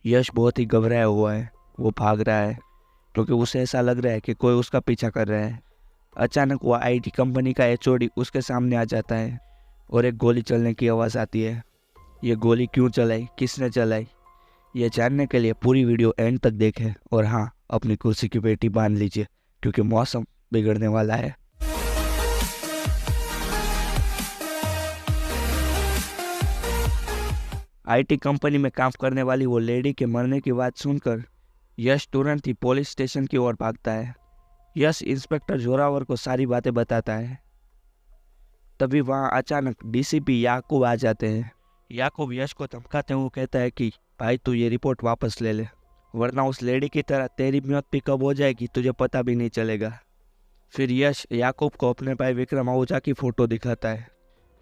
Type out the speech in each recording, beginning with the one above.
यश बहुत ही घबराया हुआ है। वो भाग रहा है क्योंकि उसे ऐसा लग रहा है कि कोई उसका पीछा कर रहा है। अचानक वो आईटी कंपनी का एचओडी उसके सामने आ जाता है और एक गोली चलने की आवाज़ आती है। ये गोली क्यों चलाई, किसने चलाई, ये जानने के लिए पूरी वीडियो एंड तक देखें। और हाँ, अपनी कुर्सी की पेटी बांध लीजिए क्योंकि मौसम बिगड़ने वाला है। आईटी कंपनी में काम करने वाली वो लेडी के मरने की बात सुनकर यश तुरंत ही पुलिस स्टेशन की ओर भागता है। यश इंस्पेक्टर जोरावर को सारी बातें बताता है। तभी वहां अचानक डीसीपी याकूब आ जाते हैं। याकूब यश को धमकाते हुए कहता है कि भाई तू ये रिपोर्ट वापस ले ले, वरना उस लेडी की तरह तेरी मौत भी कब हो जाएगी तुझे पता भी नहीं चलेगा। फिर यश याकूब को अपने भाई विक्रम आहूजा की फोटो दिखाता है।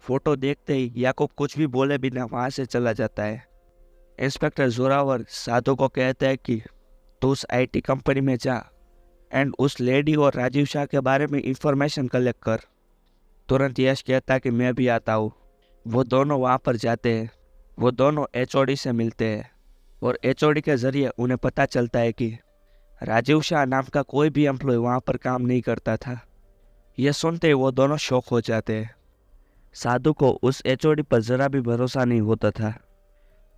फोटो देखते ही याकूब कुछ भी बोले बिना वहां से चला जाता है। इंस्पेक्टर जोरावर साधु को कहता है कि तू उस आईटी कंपनी में जा एंड उस लेडी और राजीव शाह के बारे में इंफॉर्मेशन कलेक्ट कर। तुरंत यश कहता है कि मैं भी आता हूँ। वो दोनों वहाँ पर जाते हैं। वो दोनों एचओडी से मिलते हैं और एचओडी के जरिए उन्हें पता चलता है कि राजीव शाह नाम का कोई भी एम्प्लॉय वहाँ पर काम नहीं करता था। यह सुनते ही वो दोनों शॉक हो जाते हैं। साधु को उस एचओडी पर ज़रा भी भरोसा नहीं होता था,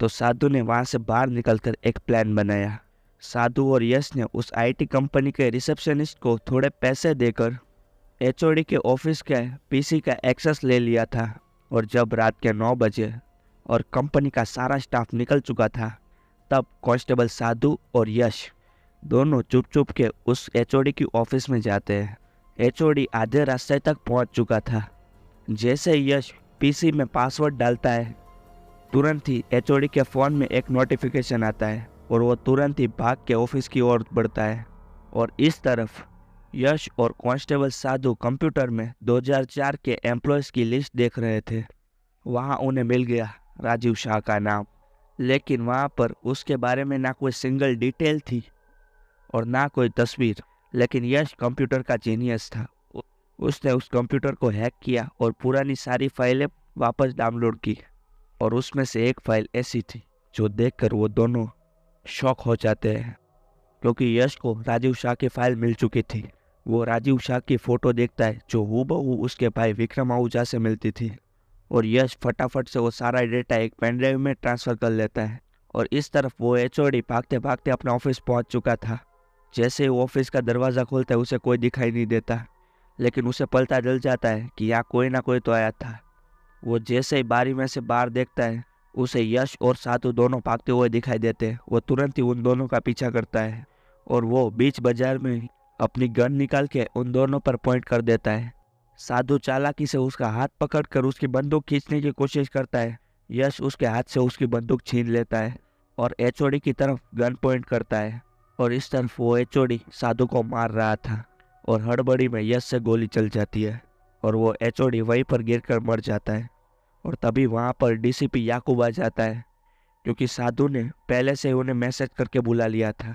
तो साधु ने वहाँ से बाहर निकलकर एक प्लान बनाया। साधु और यश ने उस आईटी कंपनी के रिसेप्शनिस्ट को थोड़े पैसे देकर एचओडी के ऑफिस के पीसी का एक्सेस ले लिया था। और जब रात के 9 बजे और कंपनी का सारा स्टाफ निकल चुका था, तब कांस्टेबल साधु और यश दोनों चुप चुप के उस एचओडी की ऑफिस में जाते हैं। एचओडी आधे रास्ते तक पहुंच चुका था। जैसे यश पीसी में पासवर्ड डालता है, तुरंत ही एचओडी के फ़ोन में एक नोटिफिकेशन आता है और वो तुरंत ही भाग के ऑफिस की ओर बढ़ता है। और इस तरफ यश और कांस्टेबल साधु कंप्यूटर में 2004 के एम्प्लॉयज़ की लिस्ट देख रहे थे। वहाँ उन्हें मिल गया राजीव शाह का नाम, लेकिन वहाँ पर उसके बारे में ना कोई सिंगल डिटेल थी और ना कोई तस्वीर। लेकिन यश कंप्यूटर का जीनियस था। उसने उस कंप्यूटर को हैक किया और पुरानी सारी फाइलें वापस डाउनलोड की। और उसमें से एक फाइल ऐसी थी जो देखकर वो दोनों शॉक हो जाते हैं, क्योंकि यश को राजीव शाह की फाइल मिल चुकी थी। वो राजीव शाह की फ़ोटो देखता है जो हूबहू उसके भाई विक्रम आहूजा से मिलती थी। और यश फटाफट से वो सारा डेटा एक पेन ड्राइव में ट्रांसफ़र कर लेता है। और इस तरफ वो एचओडी भागते भागते अपने ऑफिस पहुंच चुका था। जैसे वो ऑफिस का दरवाज़ा खोलता है उसे कोई दिखाई नहीं देता, लेकिन उसे पता चल जाता है कि यहाँ कोई ना कोई तो आया था। वो जैसे ही बारी में से बाहर देखता है, उसे यश और साधु दोनों भागते हुए दिखाई देते हैं। वो तुरंत ही उन दोनों का पीछा करता है और वो बीच बाजार में अपनी गन निकाल के उन दोनों पर पॉइंट कर देता है। साधु चालाकी से उसका हाथ पकड़कर उसकी बंदूक खींचने की कोशिश करता है। यश उसके हाथ से उसकी बंदूक छीन लेता है और एचओडी की तरफ गन पॉइंट करता है। और इस तरफ वो एचओडी साधु को मार रहा था और हड़बड़ी में यश से गोली चल जाती है और वो एचओडी वहीं पर गिरकर मर जाता है। और तभी वहाँ पर डीसीपी याकूब आ जाता है, क्योंकि साधु ने पहले से उन्हें मैसेज करके बुला लिया था।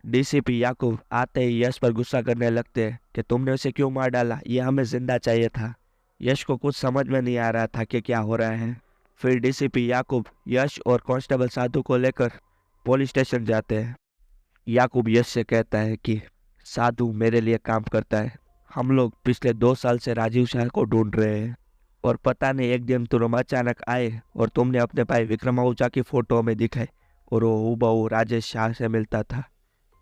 डीसीपी याकूब आते ही यश पर गुस्सा करने लगते हैं कि तुमने उसे क्यों मार डाला, ये हमें जिंदा चाहिए था। यश को कुछ समझ में नहीं आ रहा था कि क्या हो रहा है। फिर डीसीपी याकूब यश और कांस्टेबल साधु को लेकर पुलिस स्टेशन जाते हैं। याकूब यश से कहता है कि साधु मेरे लिए काम करता है। हम लोग पिछले 2 साल से राजीव शाह को ढूंढ रहे हैं और पता नहीं एक दिन तुम अचानक आए और तुमने अपने भाई विक्रम आहूजा की फ़ोटो में दिखाई और वो हूबहू राजेश शाह से मिलता था।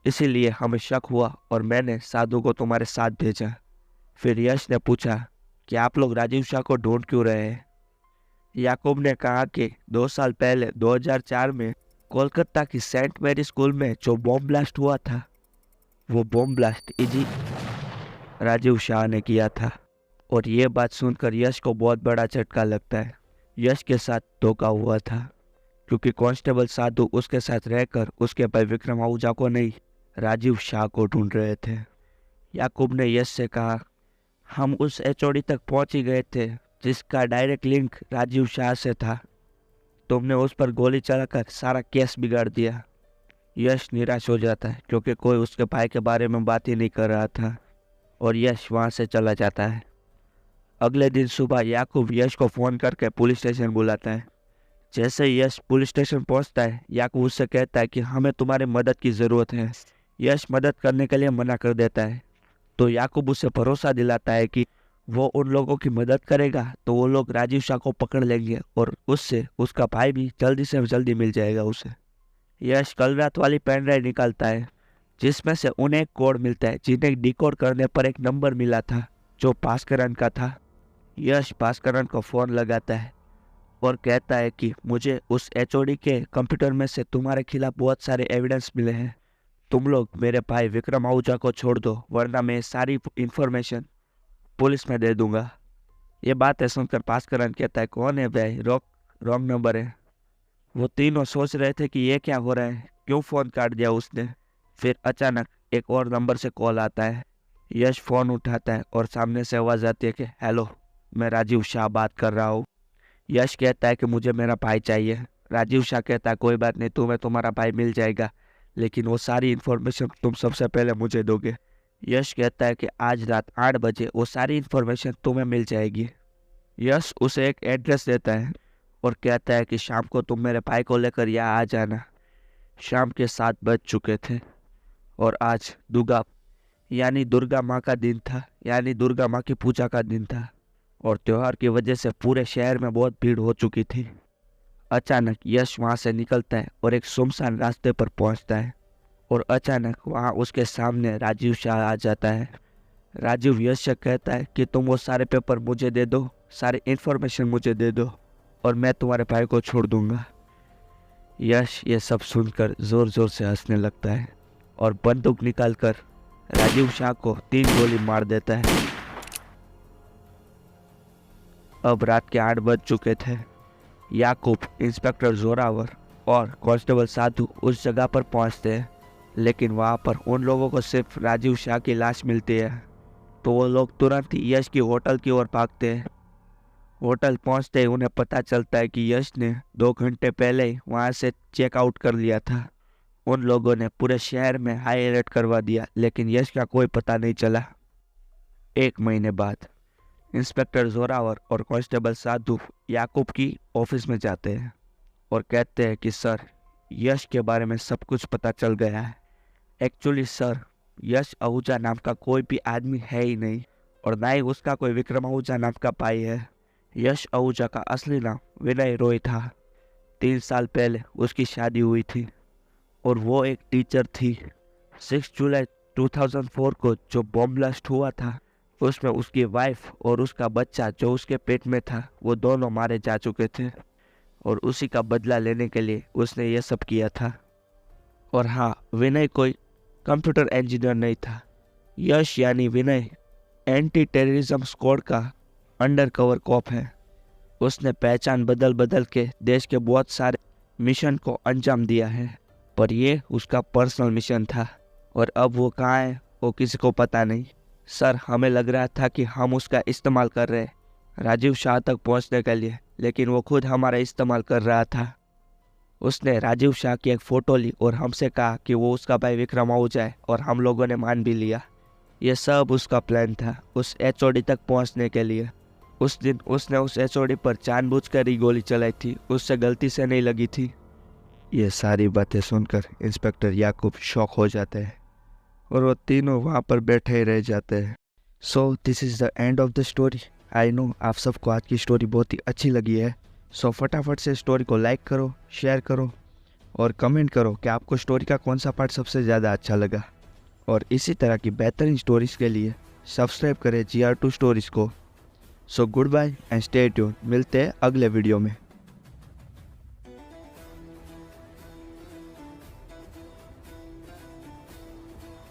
इसीलिए हमें शक हुआ और मैंने साधु को तुम्हारे साथ भेजा। फिर यश ने पूछा कि आप लोग राजीव शाह को ढूंढ क्यों रहे हैं। याकूब ने कहा कि 2 साल पहले 2004 में कोलकाता की सेंट मैरी स्कूल में जो बॉम्ब ब्लास्ट हुआ था, वो बॉम्ब ब्लास्ट इजी राजीव शाह ने किया था। और ये बात सुनकर यश को बहुत बड़ा झटका लगता है। यश के साथ धोखा हुआ था, क्योंकि कांस्टेबल साधु उसके साथ रहकर उसके भाई विक्रम आहूजा को नहीं, राजीव शाह को ढूंढ रहे थे। याकूब ने यश से कहा, हम उस एचओडी तक पहुंच ही गए थे जिसका डायरेक्ट लिंक राजीव शाह से था। तुमने उस पर गोली चलाकर सारा केस बिगाड़ दिया। यश निराश हो जाता है क्योंकि कोई उसके भाई के बारे में बात ही नहीं कर रहा था और यश वहाँ से चला जाता है। अगले दिन सुबह याकूब यश को फ़ोन करके पुलिस स्टेशन बुलाता है, जैसे यश पुलिस स्टेशन पहुंचता है, याकूब उससे कहता है कि हमें तुम्हारी मदद की ज़रूरत है। यश मदद करने के लिए मना कर देता है, तो याकूब उसे भरोसा दिलाता है कि वो उन लोगों की मदद करेगा तो वो लोग राजीव शाह को पकड़ लेंगे और उससे उसका भाई भी जल्दी से जल्दी मिल जाएगा उसे। यश कल रात वाली पेन ड्राइव निकालता है, जिसमें से उन्हें एक कोड मिलता है, जिन्हें डिकोड करने पर एक नंबर मिला था जो भास्करन का था। यश भास्करन को फ़ोन लगाता है और कहता है कि मुझे उस एचओडी के कंप्यूटर में से तुम्हारे खिलाफ बहुत सारे एविडेंस मिले हैं। तुम लोग मेरे भाई विक्रम आहूजा को छोड़ दो, वरना मैं सारी इंफॉर्मेशन पुलिस में दे दूंगा। ये बातें सुनकर भास्करन कहता है, कौन है भाई, रॉन्ग नंबर है। वो तीनों सोच रहे थे कि ये क्या हो रहा है, क्यों फ़ोन काट दिया उसने। फिर अचानक एक और नंबर से कॉल आता है। यश फ़ोन उठाता है और सामने से आवाज़ आती है कि हेलो, मैं राजीव शाह बात कर रहा हूँ। यश कहता है कि मुझे मेरा भाई चाहिए। राजीव शाह कहता है, कोई बात नहीं, तुम्हें तुम्हारा भाई मिल जाएगा, लेकिन वो सारी इन्फॉर्मेशन तुम सबसे पहले मुझे दोगे। यश कहता है कि आज रात 8 बजे वो सारी इन्फॉर्मेशन तुम्हें मिल जाएगी। यश उसे एक एड्रेस देता है और कहता है कि शाम को तुम मेरे भाई को लेकर यहाँ आ जाना। शाम के 7 बज चुके थे और आज दुर्गा माँ का दिन था, यानी दुर्गा माँ की पूजा का दिन था, और त्योहार की वजह से पूरे शहर में बहुत भीड़ हो चुकी थी। अचानक यश वहाँ से निकलता है और एक सुनसान रास्ते पर पहुँचता है, और अचानक वहाँ उसके सामने राजीव शाह आ जाता है। राजीव यश से कहता है कि तुम वो सारे पेपर मुझे दे दो, सारी इन्फॉर्मेशन मुझे दे दो, और मैं तुम्हारे भाई को छोड़ दूंगा। यश ये सब सुनकर ज़ोर ज़ोर से हंसने लगता है और बंदूक निकालकर राजीव शाह को 3 गोली मार देता है। अब रात के 8 बज चुके थे। याकूब, इंस्पेक्टर जोरावर और कांस्टेबल साधु उस जगह पर पहुंचते हैं, लेकिन वहां पर उन लोगों को सिर्फ राजीव शाह की लाश मिलती है। तो वो लोग तुरंत ही यश की होटल की ओर भागते हैं। होटल पहुंचते ही उन्हें पता चलता है कि यश ने 2 घंटे पहले ही वहां से चेकआउट कर लिया था। उन लोगों ने पूरे शहर में हाई अलर्ट करवा दिया, लेकिन यश का कोई पता नहीं चला। 1 महीने बाद इंस्पेक्टर जोरावर और कांस्टेबल साधु याकूब की ऑफिस में जाते हैं और कहते हैं कि सर, यश के बारे में सब कुछ पता चल गया है। एक्चुअली सर, यश आहूजा नाम का कोई भी आदमी है ही नहीं, और ना ही उसका कोई विक्रम आहूजा नाम का भाई है। यश आहूजा का असली नाम विनय रॉय था। 3 साल पहले उसकी शादी हुई थी और वो एक टीचर थी। 6 जुलाई 2004 को जो बॉम्ब ब्लास्ट हुआ था, उसमें उसकी वाइफ और उसका बच्चा जो उसके पेट में था, वो दोनों मारे जा चुके थे, और उसी का बदला लेने के लिए उसने ये सब किया था। और हाँ, विनय कोई कंप्यूटर इंजीनियर नहीं था। यश यानी विनय एंटी टेररिज्म स्क्वाड का अंडरकवर कॉप है। उसने पहचान बदल बदल के देश के बहुत सारे मिशन को अंजाम दिया है, पर यह उसका पर्सनल मिशन था, और अब वो कहाँ है वो किसी को पता नहीं। सर, हमें लग रहा था कि हम उसका इस्तेमाल कर रहे हैं राजीव शाह तक पहुंचने के लिए, लेकिन वो खुद हमारा इस्तेमाल कर रहा था। उसने राजीव शाह की एक फ़ोटो ली और हमसे कहा कि वो उसका भाई विक्रम आहूजा है, और हम लोगों ने मान भी लिया। ये सब उसका प्लान था उस एचओडी तक पहुंचने के लिए। उस दिन उसने उस एचओडी पर जानबूझकर ही गोली चलाई थी, उससे गलती से नहीं लगी थी। ये सारी बातें सुनकर इंस्पेक्टर याकूब शॉक हो जाते हैं और वो तीनों वहाँ पर बैठे ही रह जाते हैं। So this is the end of the story. I know आप सबको आज की स्टोरी बहुत ही अच्छी लगी है। सो फटाफट से स्टोरी को लाइक करो, शेयर करो और कमेंट करो कि आपको स्टोरी का कौन सा पार्ट सबसे ज़्यादा अच्छा लगा। और इसी तरह की बेहतरीन स्टोरीज़ के लिए सब्सक्राइब करें GR2 स्टोरीज़ को। So good bye and stay tune. मिलते हैं अगले वीडियो में।